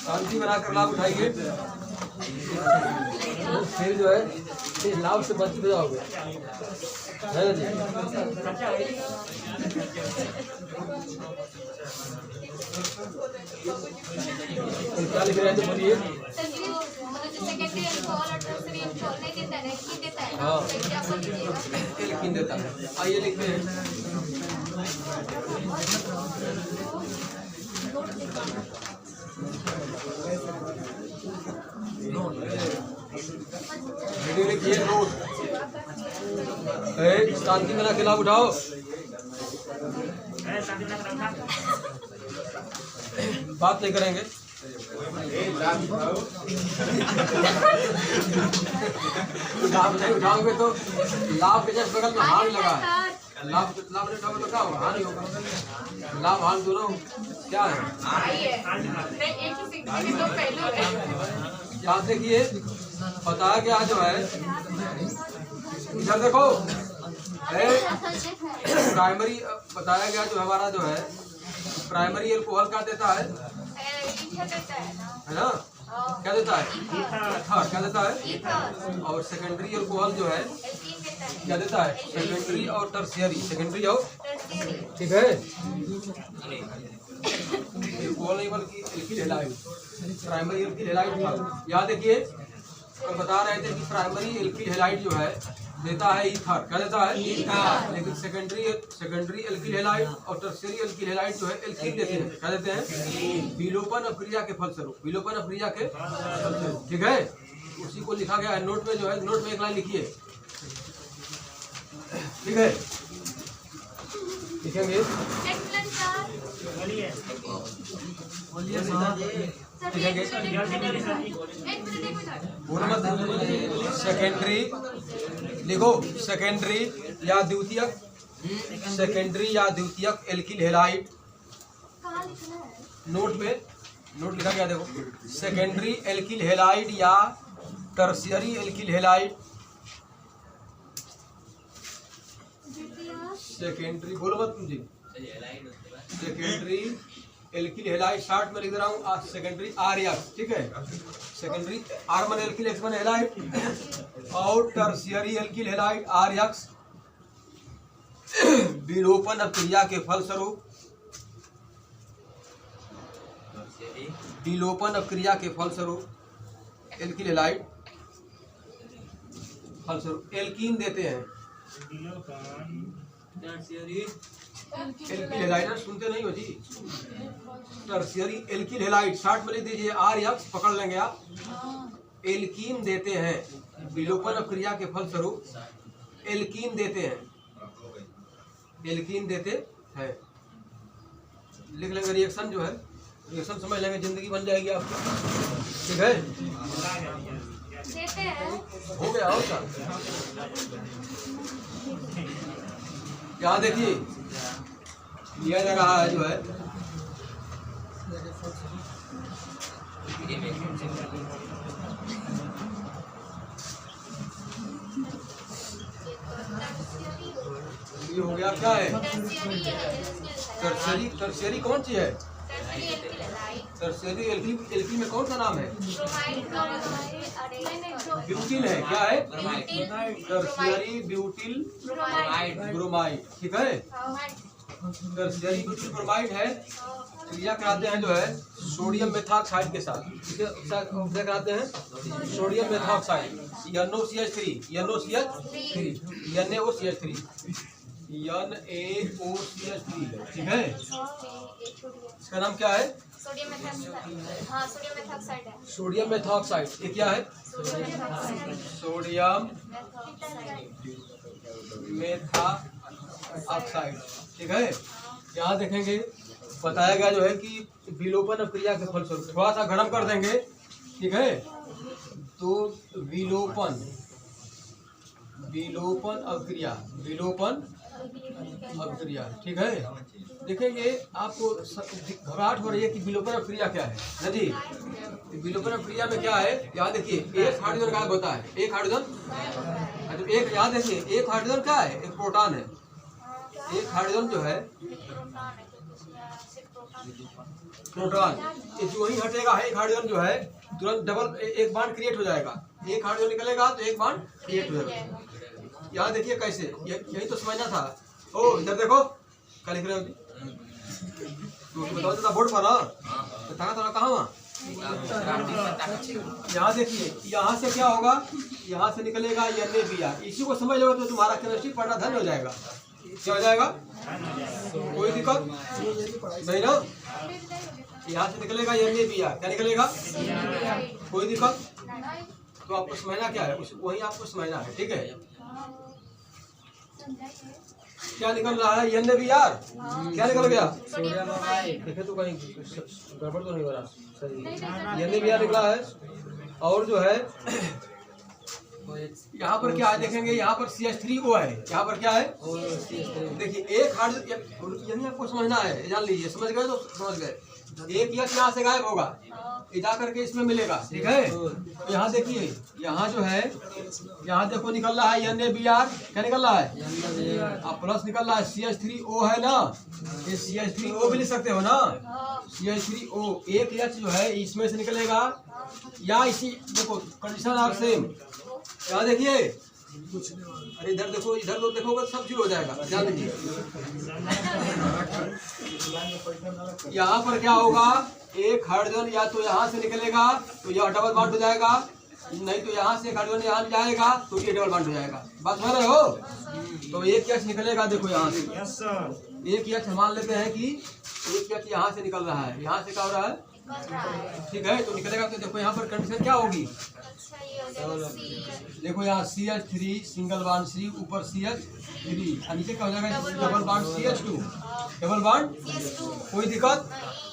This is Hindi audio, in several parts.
शांति बनाकर लाभ उठाइए, फिर जो है इस लाभ से बच जाओगे, है ना जी। क्या लिख रहे हैं तो बोलिए। हाँ एल्कीन देता है। आइए लिखते हैं। वीडियो लिखिए नोट। शांति में खिलाफ उठाओ। बात नहीं करेंगे। लाभ नहीं उठाओगे तो लाभ के जस्ट बगल में हार लगा है। लाभ नहीं उठाओगे तो क्या होगा? हार ही होगा। लाभ हार दोनों क्या है? यहाँ देखिए बताया गया जो है, इधर देखो प्राइमरी बताया गया जो हमारा जो है प्राइमरी एल्कोहल क्या देता है ना? क्या देता है? ईथर। क्या देता है? और सेकेंडरी एल्कोहल जो है क्या देता है? सेकेंडरी और टर्शियरी। सेकेंडरी और ठीक है एल्कोहल नहीं बल्कि alkyl halide. Primary alkyl halide था। यहाँ देखिए बता रहे थे कि प्राइमरी एल्किल हैलाइड जो है देता है ईथर। क्या देता है? ईथर। लेकिन सेकेंडरी एल्किल हैलाइड और टर्शियरी एल्किल हैलाइड जो है एल्कीन देते हैं। क्या देते हैं? विलोपन अभिक्रिया के फलस्वरूप। विलोपन अभिक्रिया के फलस्वरूप ठीक है। उसी को लिखा गया है नोट में जो है। नोट में एक लाइन लिखिए ठीक है। लिखेंगे सेकेंडरी लिखो। सेकेंडरी या द्वितीयक, सेकेंडरी या द्वितीयक एल्किल हैलाइड। नोट में नोट लिखा गया देखो। सेकेंडरी एल्किल हैलाइड या टर्शियरी एल्किल हैलाइड। सेकेंडरी बोलो मत तुम जी। सेकेंडरी एल्किल हैलाइड शॉर्ट में लिख रहा हूँ। सेकेंडरी आर्यक ठीक है। सेकेंडरी आर मन एल्किल एक्स मन हैलाइड और टर्शियरी एल्किल हैलाइड आर्यक विलोपन अभिक्रिया के फलस्वरूप। विलोपन अभिक्रिया के फलस्वरूप एल्किल हैलाइड फलस्वरूप एल्कीन देते हैं। एल्किल हैलाइड सुनते नहीं हो जी। टर्शियरी एल्किल हैलाइड शॉर्ट में लिख दीजिए। आर यक्स पकड़ लेंगे आप। एल्कीन देते हैं। विलोपन अभिक्रिया के फलस्वरूप एल्कीन देते हैं। एल्कीन देते हैं लिख लेंगे। रिएक्शन जो है रिएक्शन समझ लेंगे, जिंदगी बन जाएगी आपकी ठीक है। हो गया और क्या। यहाँ देखिए लिया जा रहा है जो है ये हो गया। क्या है? टर्शियरी। टर्शियरी कौन सी है? टर्शियरी एल्किल में कौन सा नाम है? ब्यूटिल है। क्या है? टर्शियरी ब्यूटिल ब्रोमाइड ठीक है। टर्शियरी ब्यूटिल ब्रोमाइड है। क्रिया कराते हैं जो है सोडियम मेथॉक्साइड के साथ। क्या कराते हैं? सोडियम मेथॉक्साइड NaOCH3 ठीक है। इसका नाम क्या है? Sodium methoxide. ये क्या है? सोडियम मेथॉक्साइड ठीक है। यहाँ देखेंगे बताया गया जो है कि विलोपन अभिक्रिया के फलस्वरूप थोड़ा सा गर्म कर देंगे ठीक है। तो विलोपन अभिक्रिया ठीक है। देखेंगे आपको घबराहट हो रही है कि विलोपन अभिक्रिया क्या है ना जी। विलोपन अभिक्रिया में क्या है? यहाँ देखिए एक हाइड्रोजन गायब होता है। एक हाइड्रोजन तो एक यहाँ देखिए एक हाइड्रोजन क्या है? एक प्रोटॉन है। एक हाइड्रोजन जो है प्रोटॉन, ये जो ही हटेगा एक हाइड्रोजन जो है तुरंत डबल एक बॉन्ड क्रिएट हो जाएगा। एक हाइड्रोजन निकलेगा तो एक बॉन्ड क्रिएट हो जाएगा। यहाँ देखिए कैसे, यही तो समझना था। ओ इधर देखो क्या लिख रहे हो तो बताओ जरा बोर्ड पर तो थोड़ा कहाँ वहाँ यहाँ देखिए, यहाँ से क्या होगा, यहाँ से निकलेगा NaBr। इसी को समझ लो तो तुम्हारा केमिस्ट्री पढ़ना धन्य हो जाएगा। क्या हो जाएगा, कोई दिक्कत नहीं ना। यहाँ से निकलेगा NaBr, क्या निकलेगा, कोई दिक्कत। तो आपको समझना क्या है, वही आपको समझना है, ठीक है। क्या निकल रहा है, NaBr। क्या निकल गया, देखे तो कहीं गड़बड़ तो नहीं हो रहा, सही NaBr निकला है। और जो है यहाँ पर क्या है देखेंगे, यहाँ पर CH3O है। यहाँ पर क्या है देखिए, एक हाइड्रोजन, यही आपको समझना है, जान लीजिए। समझ गए तो समझ गए। एक यह यहाँ से गायब होगा, जा करके इसमें मिलेगा, ठीक है। तो यहाँ देखिए, यहाँ जो है, यहाँ देखो निकल रहा है NaBr। क्या निकल रहा है, अब प्लस निकल रहा है, CH3O है ना, ये CH3O भी लिख सकते हो ना, CH3O। एक H जो है इसमें से निकलेगा, या इसी देखो कंडीशन आर सेम। यहाँ देखिए, अरे इधर देखो, इधर तो देखोगे सब जीरो हो जाएगा, ध्यान दीजिए। यहाँ पर क्या होगा, एक हाइड्रोजन या तो यहाँ से निकलेगा तो यह डबल बॉन्ड हो जाएगा, नहीं तो यहाँ से एक हाइड्रोजन यहाँ जाएगा तो ये डबल बॉन्ड हो जाएगा। बात समझ रहे हो। तो एक H निकलेगा, देखो यहाँ से एक H मान लेते हैं कि एक H यहाँ से निकल रहा है, यहाँ से क्या हो रहा है, ठीक है। तो निकलेगा तो देखो यहाँ पर कंडीशन क्या होगी, देखो यहाँ CH3 सिंगल बॉन्ड C, ऊपर CH3, नीचे क्या हो जाएगा, double bond CH2, double bond. कोई दिक्कत,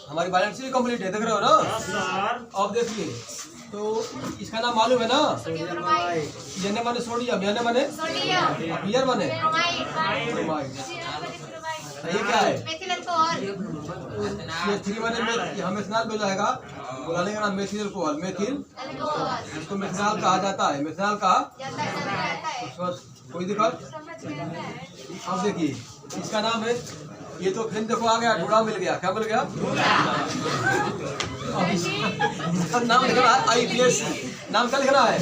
हमारी बायोलॉजी भी कंप्लीट है, देख रहे हो ना। अब देखिए, तो इसका नाम मालूम है ना, Na माने सोडियम, Na माने Br माने, ये क्या है, CH3 माने मेथिनॉल हो जाएगा, बोलाने का नाम मेथिल अल्कोहल, मेथिल, इसको मेथिनॉल कहा जाता है, मेथिनॉल कहा। कोई दिक्कत। अब देखिए इसका नाम है, ये तो फिर देखो आ गया, ढूढ़ा मिल गया, क्या मिल गया, इसका नाम लिखना है IPSC। नाम क्या लिखना है,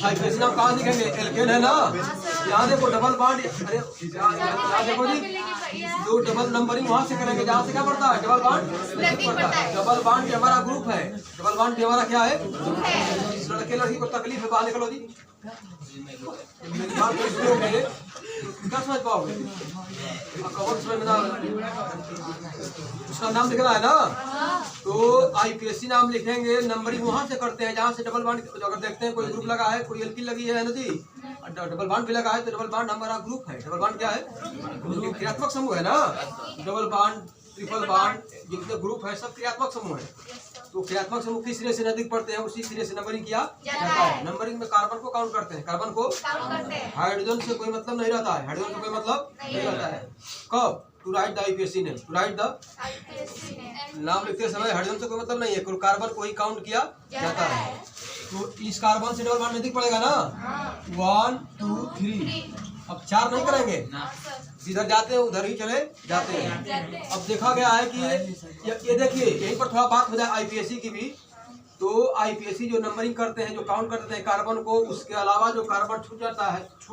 IPSC। नाम कहाँ लिखेंगे, एल्केन है ना। यहाँ देखो डबल बॉन्ड, अरे यहाँ देखो जी, जो डबल नंबरिंग वहाँ से करेंगे जहाँ से क्या पड़ता है, डबल बॉन्ड पड़ता है। डबल बॉन्ड जो हमारा ग्रुप है, डबल बॉन्ड जो हमारा क्या है, इस लड़के लड़की को तकलीफ है, बाहर निकलो जी, क्या समझ पाओगे, उसका नाम लिखना है ना। तो IPSC नाम लिखेंगे, नंबरिंग वहाँ से करते हैं जहाँ से डबल बॉन्ड, अगर देखते हैं कोई ग्रुप लगा है, कोई एल्किन लगी है नदी, डबल बॉन्ड भी लगा है, तो डबल बॉन्ड हमारा ग्रुप है। डबल बॉन्ड क्या है, क्रियात्मक समूह है ना। डबल बॉन्ड, ट्रिपल बॉन्ड, जितने ग्रुप है सब क्रियात्मक समूह है। तो क्रियात्मक समूह किस सिरे से नजदीक पड़ते हैं उसी सिरे से नंबरिंग किया जाता है। नंबरिंग में कार्बन को काउंट करते हैं, कार्बन को हाइड्रोजन से कोई मतलब नहीं रहता है, हाइड्रोजन से कोई मतलब नहीं रहता है। कब, to write the IPSC name, to write the नाम लिखते समय हाइड्रोजन से कोई मतलब नहीं है, कार्बन को ही काउंट किया जाता है। तो इस कार्बन से डबल बॉन्ड नजदीक पड़ेगा ना, 1 2 3। अब 4 नहीं करेंगे, जिधर जाते हैं उधर ही चले जाते हैं। अब देखा गया है कि ये देखिए, यहीं पर थोड़ा बात हो जाए IPSC की भी। तो IPSC जो नंबरिंग करते हैं, जो काउंट करते हैं कार्बन को, उसके अलावा जो कार्बन छूट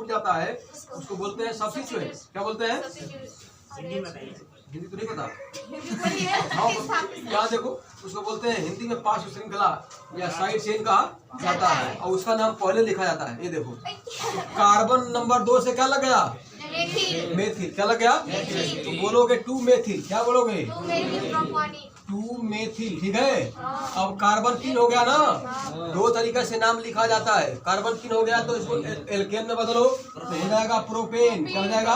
जाता है उसको बोलते हैं सब्स्टिट्यूएंट। क्या बोलते हैं, हिंदी तो नहीं पता, यहाँ देखो उसको बोलते हैं हिंदी में पार्श्व श्रृंखला या साइड चेन कहा जाता है, और उसका नाम पहले लिखा जाता है। ये देखो, तो कार्बन नंबर 2 से क्या लग गया, मेथिल। क्या लग गया, तो बोलोगे 2 मेथिल। क्या बोलोगे, 2 मेथिल, ठीक है। अब कार्बन 3 हो गया ना, 2 तरीके से नाम लिखा जाता है। कार्बन 3 हो गया तो इसको एल्केन में बदलो तो हो जाएगा प्रोपेन। क्या हो जाएगा,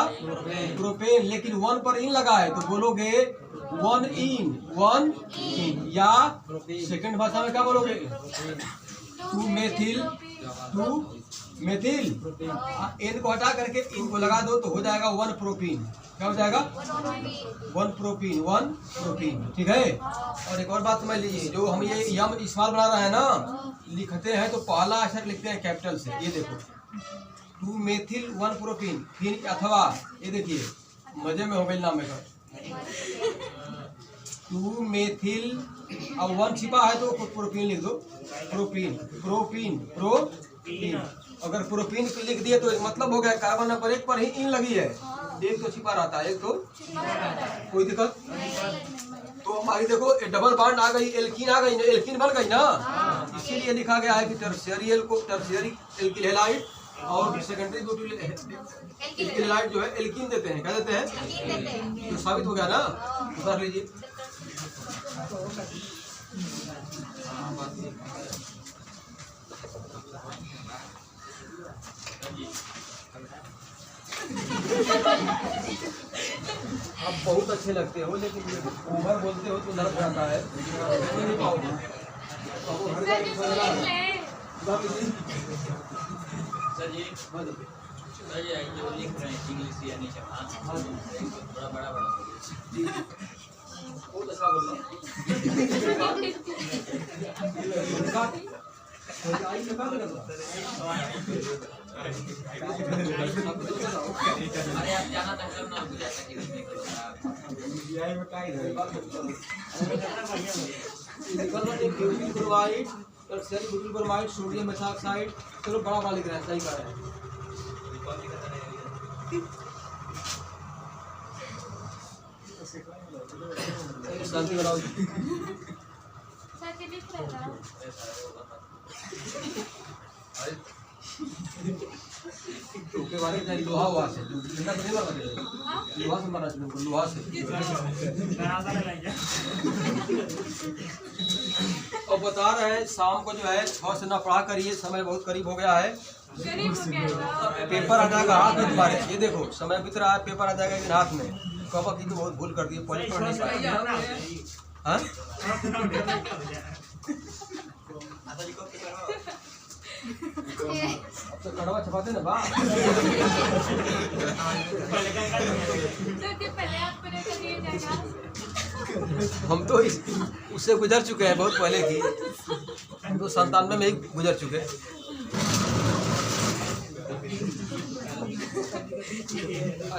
प्रोपेन। लेकिन 1 पर इन लगा है तो बोलोगे 1 इन, या सेकंड भाषा में क्या बोलोगे, 2 मेथिल, 2 मेथिल। एन को हटा करके इन को लगा दो तो हो जाएगा 1 प्रोपीन। क्या हो जाएगा, 1 प्रोपीन, ठीक है। और एक और बात समझ लीजिए, जो हम ये यम स्मॉल बना रहे हैं ना, लिखते हैं तो पहला अक्षर लिखते हैं कैपिटल से। ये देखो 2 मेथिल 1 प्रोपीन, फिर अथवा ये देखिए मजे में हो गई नाम में 2 मेथिल। अब 1 छिपा है तो प्रोपीन लिख दो। प्रोपीन। अगर प्रोपीन लिख दिए तो मतलब हो गया कार्बन नंबर 1 पर ही इन लगी है, एक तो छिपा रहता है, एक तो कोई दिक्कत। तो हमारी देखो डबल बॉन्ड आ गई, एल्कीन आ गई, एल्कीन बन गई ना, इसीलिए लिखा गया है कि टर्शियरी एल्किल हैलाइड और सेकेंडरी ब्यूटिल एल्किल हैलाइड जो है एल्कीन देते हैं। क्या देते हैं? तो साबित हो गया ना, कर लीजिए। आप बहुत अच्छे लगते हो, लेकिन ओवर बोलते हो तो नर्क जाता है, नहीं पाओगे। सर जी जो लिख रहे हैं इंग्लिश या नीचे थोड़ा बड़ा बहुत अच्छा बोल रहे ब्रोमाइड सोडियम मेथॉक्साइड। चलो बड़ा बड़ा लिख रहा है, सही कर रहे हैं। शांति बनाओ। के बारे में लोहा से लोहा से मारा लोहा से। और बता रहे हैं शाम को जो है 6 से ना पढ़ा करिए, समय बहुत करीब हो गया है। पेपर आ जाएगा हाथ में तुम्हारे, ये देखो समय बीत रहा है, पेपर आ जाएगा लेकिन हाथ में। कब की तो बहुत भूल कर दी, पढ़ नहीं पाए। हाँ अब तो कड़वा छपाते ना बा। हम तो उससे गुजर चुके हैं बहुत पहले की, हम तो 97 में ही गुजर चुके।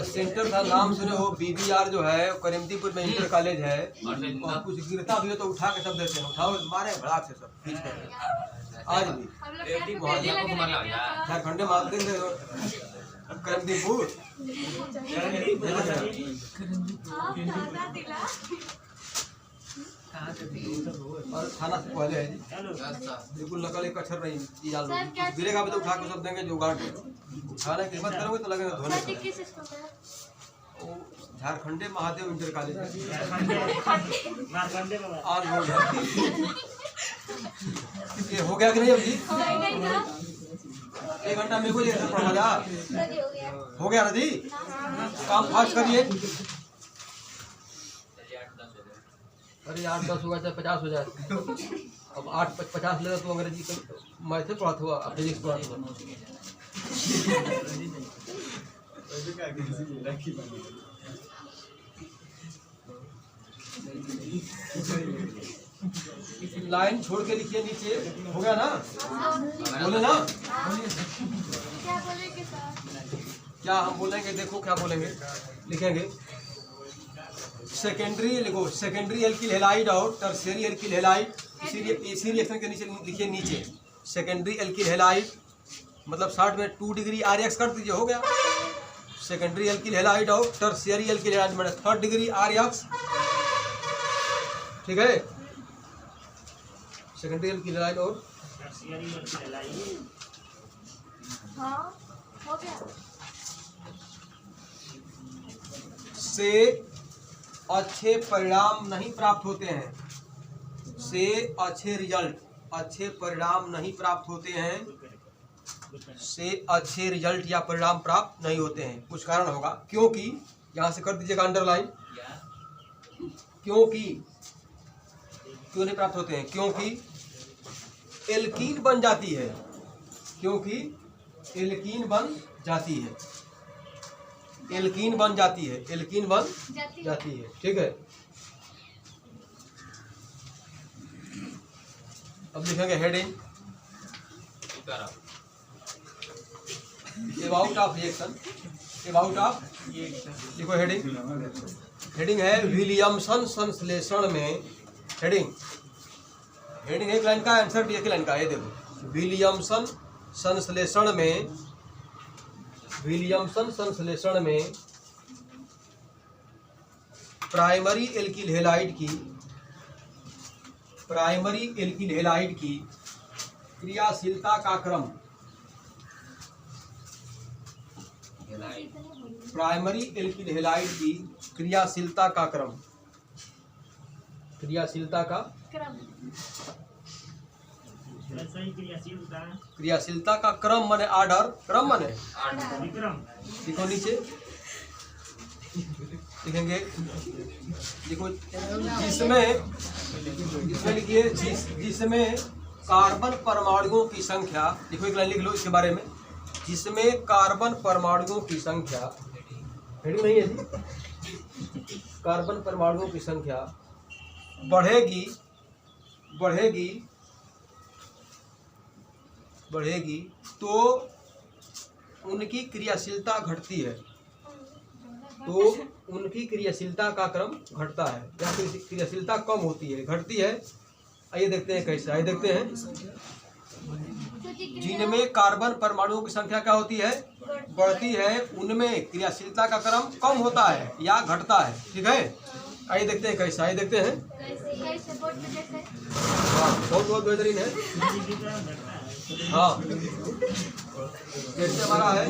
सेंटर था, नाम सुने हो, BBR जो है करीमदीपुर में इंटर कॉलेज है। और कुछ गिरता भी हो तो उठा के सब देते हैं, उठाओ मारे भड़ाक से सब खींच कर। आज भी झारखंडे मारते हैं करीमदीपुर। और थाना से पहले है जी, बिल्कुल नकल एक अक्षर नहीं गिरेगा भी तो उठा के सब देंगे जुगाड़। उठाने की हिम्मत करोगे तो लगेगा धोने। Jharkhande Mahadev inter college on road है। ये हो गया कि नहीं अभी? 1 घंटा मेरे को पढ़ा जा हो गया ना जी, काम फास्ट करिए। अरे 8-10 होगा चाहे 50 हो जाए। अब 8-50 लेगा तो अंग्रेजी मैथ पढ़ाता हुआ, फिजिक्स पढ़ाता हुआ। लाइन छोड़ के लिखिए नीचे, हो गया ना? बोले ना क्या हम बोलेंगे, देखो क्या बोलेंगे, लिखेंगे सेकेंडरी, लिखो सेकेंडरी एल्किल हैलाइड और टर्शियरी एल्किल हैलाइड। इसी रिएक्शन के नीचे लिखिए, नीचे सेकेंडरी एल्किल हैलाइड मतलब 60 में 2 डिग्री RX कर दीजिए, हो गया। सेकेंडरी एल्किल हैलाइड और टर्शियरी एल्किल हैलाइड मतलब 3rd डिग्री RX, ठीक है। सेकेंडरी एल्किल हैलाइड और से अच्छे परिणाम नहीं प्राप्त होते हैं, से अच्छे परिणाम नहीं प्राप्त होते हैं, से अच्छे रिजल्ट या परिणाम प्राप्त नहीं होते हैं। कुछ कारण होगा, क्योंकि यहाँ से कर दीजिएगा अंडरलाइन। क्योंकि क्यों नहीं प्राप्त होते हैं? क्योंकि एल्कीन बन जाती है, क्योंकि एल्कीन बन जाती है, एल्कीन बन जाती है, एल्कीन बन जाती है, ठीक है। अब लिखेंगे heading about of reaction, about of, देखो हेडिंग है विलियमसन संश्लेषण में। हेडिंग एक लाइन का, आंसर भी एक लाइन का। ये देखो विलियमसन संश्लेषण में प्राइमरी एल्किल हैलाइड की क्रियाशीलता का क्रम, प्राइमरी एल्किल हैलाइड की क्रियाशीलता का क्रम माने ऑर्डर, क्रम माने देखो नीचे लिखेंगे, देखो जिसमें लिखिए जिसमें कार्बन परमाणुओं की संख्या, देखो एक लाइन लिख लो इसके बारे में, जिसमें कार्बन परमाणुओं की संख्या, हेडिंग नहीं है जी, कार्बन परमाणुओं की संख्या बढ़ेगी तो उनकी क्रियाशीलता घटती है, तो उनकी क्रियाशीलता का क्रम घटता है, या क्रियाशीलता कम होती है, घटती है। आइए देखते हैं कैसे, आइए देखते हैं। जिनमें कार्बन परमाणुओं की संख्या क्या होती है, बढ़ती है, उनमें क्रियाशीलता का क्रम कम होता है या घटता है। ठीक है, आइए देखते हैं कैसे, आइए देखते हैं। हाँ, बहुत बेहतरीन है। हाँ, जैसे हमारा है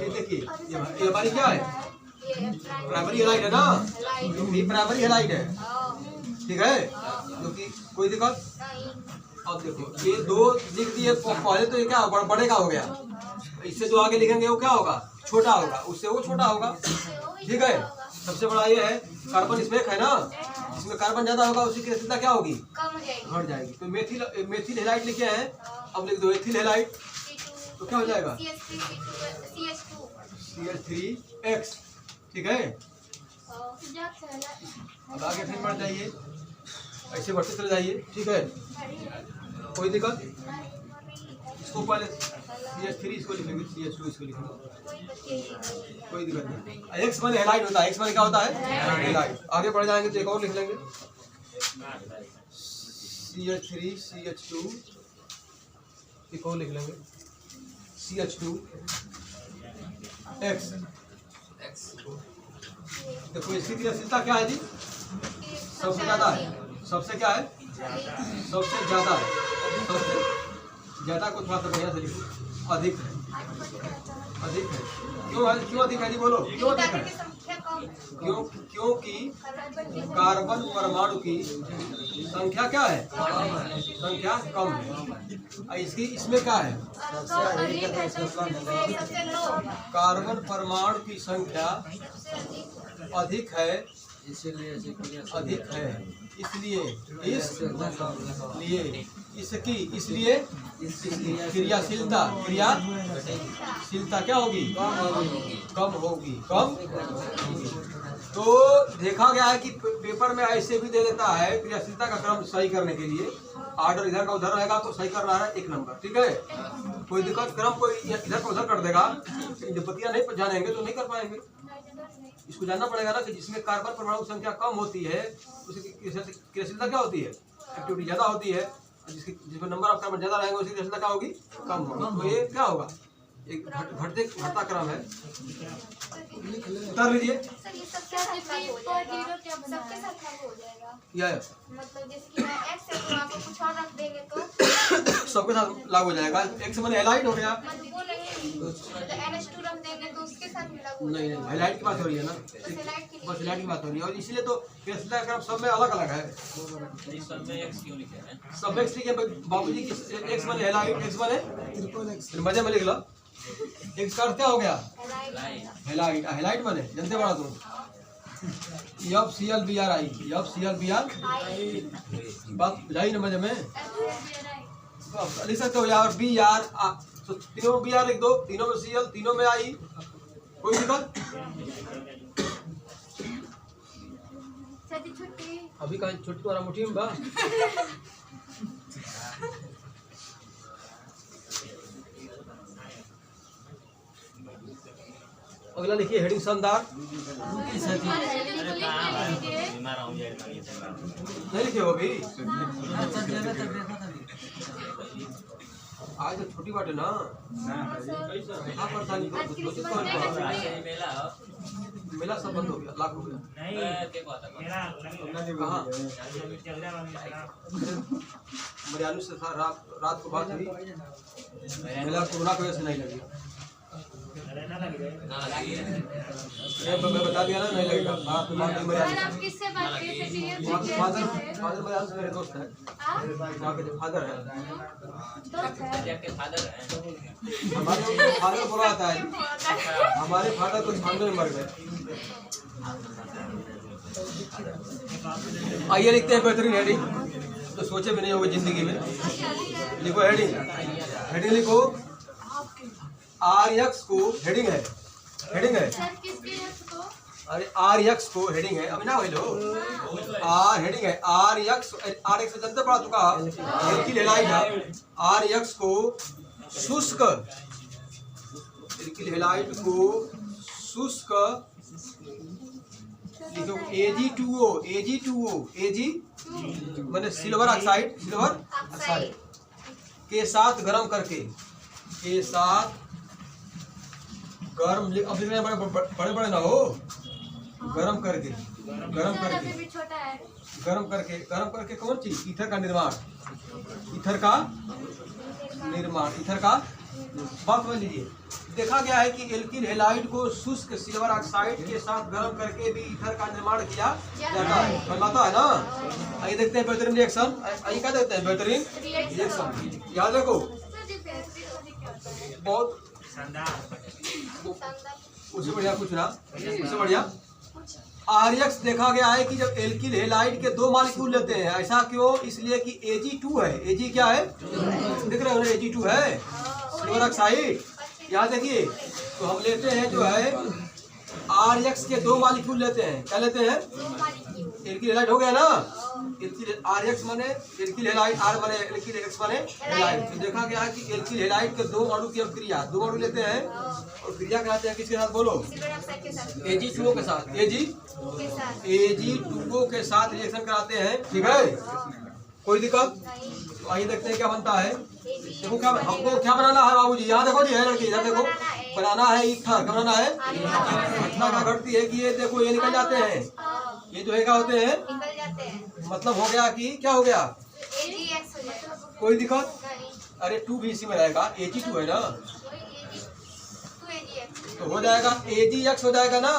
देखिए ये हमारी क्या है, प्राइमरी हैलाइड है ना, ये प्राइमरी हैलाइड है। ठीक है, क्योंकि कोई दिक्कत। अब देखो ये दो लिख दिए, पहले तो ये क्या बड़े का हो गया, इससे जो आगे लिखेंगे वो क्या होगा, छोटा होगा, उससे वो छोटा होगा। ठीक है, सबसे बड़ा ये है कार्बन, इसमें है ना, इसमें कार्बन ज्यादा होगा, उसकी क्रियाशीलता क्या होगी, घट जाएगी। तो मेथिल हैलाइड लिखे हैं, अब लिख दो एथिल हैलाइड, तो क्या हो जाएगा CH3X। ठीक है, अब आगे फिर बढ़ जाइए, ऐसे बढ़ते चले जाइए। ठीक है, कोई दिक्कत, इसको पहले CH3 इसको लिखेंगे, CH2 इसको लिखेंगे, कोई दिक्कत नहीं। X माने हैलाइड होता है, X माने क्या होता है, हैलाइड। आगे बढ़ जाएंगे तो एक और लिख लेंगे, CH3 CH2, एक और लिख लेंगे CH2X। देखो इसकी क्रियाशीलता क्या है जी, सबसे ज्यादा है, सबसे क्या है, सबसे ज्यादा है, सबसे ज्यादा को थोड़ा सा बढ़िया से लिखो, अधिक है, अधिक है। क्यों अधिक है जी, बोलो क्यों अधिक है, क्योंकि कार्बन परमाणु की संख्या क्या है, संख्या कम है। इसमें क्या है, कार्बन परमाणु की संख्या अधिक है, इसलिए क्रियाशीलता क्या होगी, कम होगी। तो देखा गया है कि पेपर में ऐसे भी दे देता है, क्रियाशीलता का क्रम सही करने के लिए ऑर्डर इधर का उधर रहेगा तो सही कर रहा है 1 नंबर। ठीक है, कोई दिक्कत, क्रम कोई इधर का उधर कर देगा, निष्पत्तियां नहीं जानेंगे तो नहीं कर पाएंगे। इसको जानना पड़ेगा ना कि जिसमें कार्बन परमाणु संख्या कम होती है उसकी क्रियाशीलता क्या होती है, एक्टिविटी ज्यादा होती है, जिसमें नंबर ऑफ कार्बन ज्यादा रहेंगे उसकी क्रियाशीलता क्या होगी, कम होगी। तो ये क्या होगा, एक घटता क्रम है। उतार लीजिए सबके साथ लागू हो जाएगा। X माने हैलाइड हो गया, नहीं हैलाइड की बात हो रही है ना, बस हैलाइड की बात हो रही है, और इसीलिए तो क्रियाशीलता क्रम सब में अलग अलग है। सब X लिखे बाबूजी की, X माने हैलाइड, X माने मजे में लिख लो। X का अर्थ क्या हो गया, हैलाइड, हैलाइड माने जानते बड़ा तुम, FClBrI, बात बुझाई ना मजे में, लिख सकते हो यार BR, तो तीनों BR लिख दो, तीनों में Cl, तीनों में I, कोई दिक्कत। अभी कहीं छुट्टी वाला मुट्ठी में बा अगला लिखिए हेडिंग शानदार। नहीं लिखे हो अभी? आज तो छोटी बात है ना, हाँ परेशानी मेला सब बंद हो गया, लाख हो गया। कहाँ मरियालू से रात को बात हुई, मेला कोरोना की वजह से नहीं लगी। मैं बता दिया ना, नहीं लगेगा। आप किससे बात फादर मरियालू से मेरे दोस्त है, फादर है हमारे फादर बुरा आता है, हमारे फादर तो छानवे में मर गए। आइए लिखते हैं बेहतरीन हेडिंग, तो सोचे भी नहीं होगा जिंदगी में। लिखो हेडिंग, हेडिंग लिखो। RX को हेडिंग है, हेडिंग है। अरे RX को हेडिंग है, अभी ना वही लो R हेडिंग है। RX से जनता पढ़ा चुका एल्किल हैलाइड है। RX को शुष्क, एल्किल हैलाइड को शुष्क लिखो Ag2O, Ag2O, Ag मैंने सिल्वर ऑक्साइड, सिल्वर ऑक्साइड के साथ गर्म करके, के साथ गर्म, अभी में बड़े बड़े ना हो, गर्म करके, गर्म करके कौन चीज? ईथर का निर्माण, ईथर का निर्माण, ईथर का बात समझ लीजिए। देखा गया है कि एल्किल हैलाइड को शुष्क सिल्वर ऑक्साइड के साथ गर्म करके भी ईथर का निर्माण किया जाता है, फैलाता है ना। आइए देखते हैं बेहतरीन रिएक्शन, आइए क्या देखते हैं बेहतरीन रिएक्शन। याद रखो बहुत उससे बढ़िया कुछ ना, उससे बढ़िया। RX देखा गया है कि जब एल्किल हैलाइड के दो मॉलिक्यूल लेते हैं, ऐसा क्यों? इसलिए कि Ag2 है। Ag क्या है? देख रहे हो ना, Ag2 है सिल्वर ऑक्साइड। यहाँ देखिए, तो हम लेते हैं जो है RX के दो मॉलिक्यूल लेते हैं। क्या लेते हैं? एल्किल हैलाइड हो गया ना, RX माने एल्किल हैलाइड, R माने एल्किल, X माने हैलाइड। तो देखा गया है कि एल्किल हैलाइड के दो अणु की अभिक्रिया, दो अणु लेते हैं और क्रिया कराते हैं किसके साथ? बोलो, Ag2O के साथ, Ag2O के साथ रिएक्शन कराते हैं, ठीक है? कोई दिक्कत? तो आइए देखते हैं क्या बनता है। देखो क्या हमको क्या बनाना है बाबूजी, यहाँ देखो जी, है लड़की, इधर देखो, बनाना है ईथर। क्या बनाना है? घटना क्या घटती है कि ये देखो ये निकल जाते हैं, ये जो है क्या होते हैं, मतलब हो गया कि क्या हो गया? कोई दिक्कत? अरे 2 भी इसी में रहेगा, Ag2 है ना, तो हो जाएगा Agx हो जाएगा ना।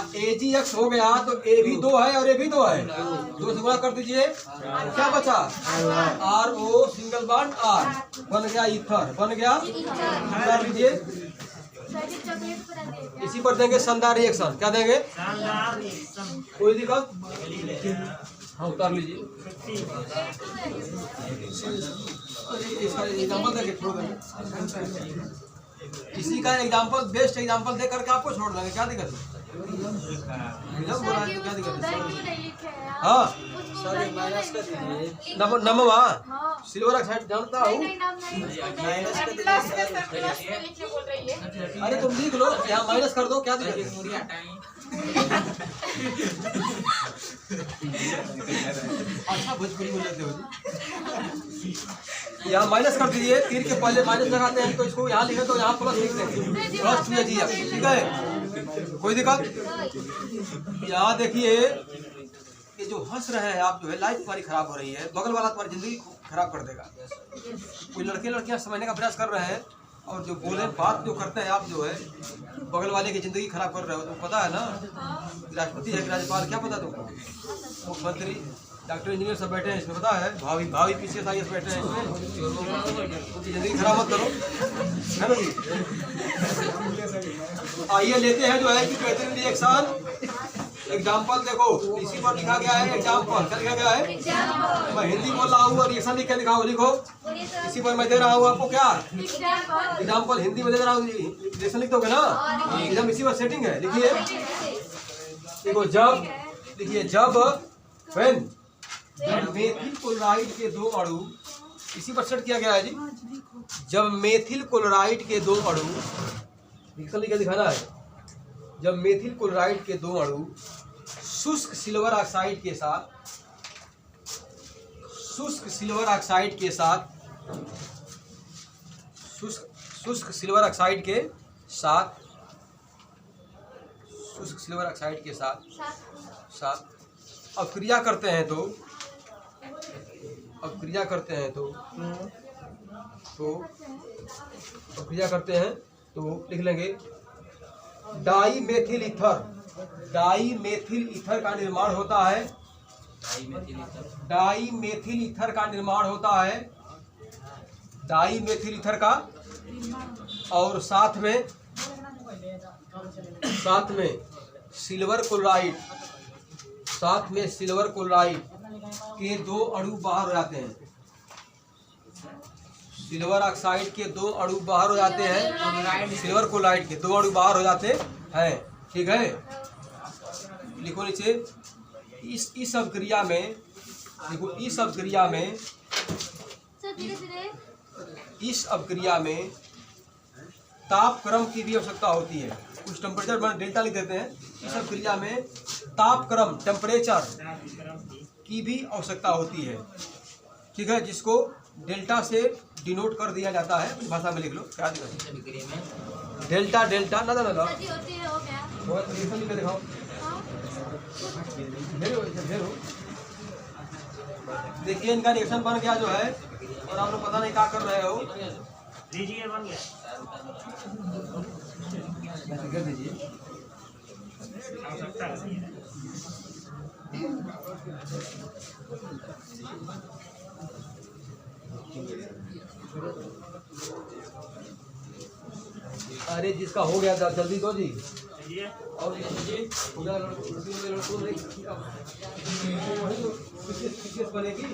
Agx हो गया तो A भी 2 है और A भी 2 है, 2 से गुणा कर दीजिए, क्या बचा? RO सिंगल बॉन्ड R, बन गया ईथर, बन गया। उतार लीजिए, इसी पर देंगे शानदार रिएक्शन। क्या देंगे? कोई दिक्कत? हाँ उतार लीजिए। इसका एग्जाम्पल देंगे, छोड़ देंगे, इसी का एग्जाम्पल, बेस्ट एग्जाम्पल दे करके आपको छोड़ देंगे। क्या दिक्कत है? क्या दिक्कत है? हाँ नमवा सिल्वर ऑक्साइड जानता हूँ। अरे तुम लिख लो, यहाँ माइनस कर दो, क्या दिक्कत है? अच्छा भोजपुरी बोल लेते हो जी। यहाँ माइनस कर दीजिए, तीर के पहले माइनस लगाते हैं तो इसको यहाँ लिखे तो यहाँ प्लस लिख देंगे, प्लस 2Ag, ठीक है? कोई दिक्कत? यहाँ देखिए, ये जो हंस रहे हैं आप, जो है लाइफ तुम्हारी खराब हो रही है, बगल वाला तुम्हारी जिंदगी खराब कर देगा। कोई लड़के लड़कियां समझने का प्रयास कर रहे हैं और जो बोले बात जो करते हैं आप, जो है बगल वाले की जिंदगी खराब कर रहे हो। तुमको पता है ना, राष्ट्रपति है कि राज्यपाल, क्या पता तुमको? मुख्यमंत्री, डॉक्टर, इंजीनियर सब बैठे हैं इसमें, पता है? भावी PCS IAS बैठे हैं इसमें। उनकी जिंदगी खराब मत करो, है ना जी? आइए लेते हैं जो है कि बेहतरीन रिएक्शन। एग्जाम्पल देखो, इसी पर लिखा गया है एग्जाम्पल। क्या लिखा गया है? मैं हिंदी बोल रहा हूँ और रिएक्शन लिख के दिखाओ, लिखो। इसी पर मैं दे रहा हूँ आपको क्या एग्जाम्पल, हिंदी में दे रहा हूँ, रिएक्शन लिख दोगे ना? एकदम इसी पर सेटिंग है। लिखिए, देखो, जब, लिखिए, जब व्हेन मेथिल क्लोराइड के दो अणु, इसी पर सेट किया गया है जी। जब मेथिल क्लोराइड के दो अणु, रिएक्शन लिख के दिखाना है, जब मेथिल क्लोराइड के दो अणु शुष्क सिल्वर ऑक्साइड के साथ शुष्क सिल्वर ऑक्साइड के साथ अपक्रिया करते हैं तो लिख लेंगे डाई मेथिल ईथर का निर्माण होता है। डाई मेथिल ईथर का और साथ में सिल्वर क्लोराइड के दो अणु बाहर हो जाते हैं। सिल्वर ऑक्साइड के दो अणु बाहर हो जाते हैं, सिल्वर क्लोराइड के दो अणु बाहर हो जाते हैं। ठीक है, लिखो नीचे। इस अभिक्रिया में तापक्रम की भी आवश्यकता होती है। कुछ टेम्परेचर मान डेल्टा लिख देते हैं। इस अभिक्रिया में तापक्रम टेम्परेचर की भी आवश्यकता होती है। ठीक है, जिसको डेल्टा से डिनोट कर दिया जाता है। कुछ भाषा में लिख लो, क्या डेल्टा ना दिखाओ। देखिए इनका रिएक्शन बन गया जो है, और आप लोग पता नहीं क्या कर रहे हो। दीजिए, बन गया। दीजिए अरे जिसका हो गया जल्दी दो जी। और बनेगी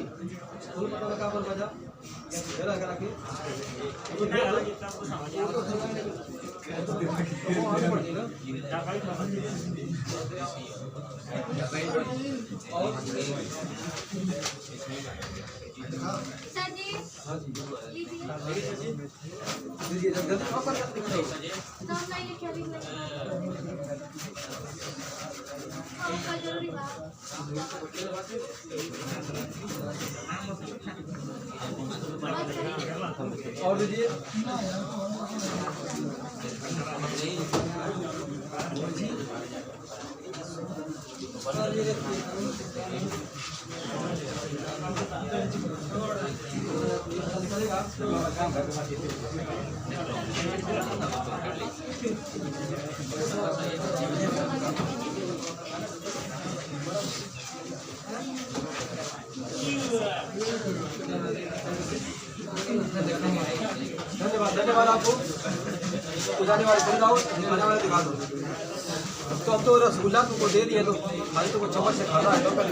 और दीजिए धन्यवाद आपको। जाने वाले चले जाओ, आने वाले दिखा दो। तो अब तो रसगुल्ला तुमको दे दिए, तो खाली तुमको चम्मच से खाना है। तो कर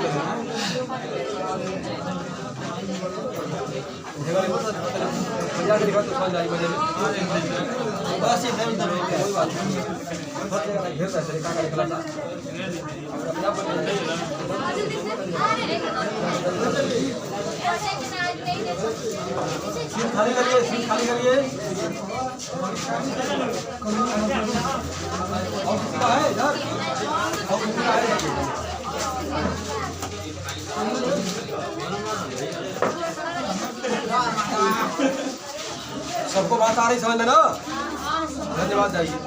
दिखा तो समझ आई मजे में। बस ये कोई बात नहीं, घेर पैसे का निकला था। सीट खाली करिए, सीट खाली करिए। और किसी का है इधर? और किसी का है? सबको बात आ रही समझ में ना? धन्यवाद। जाइए।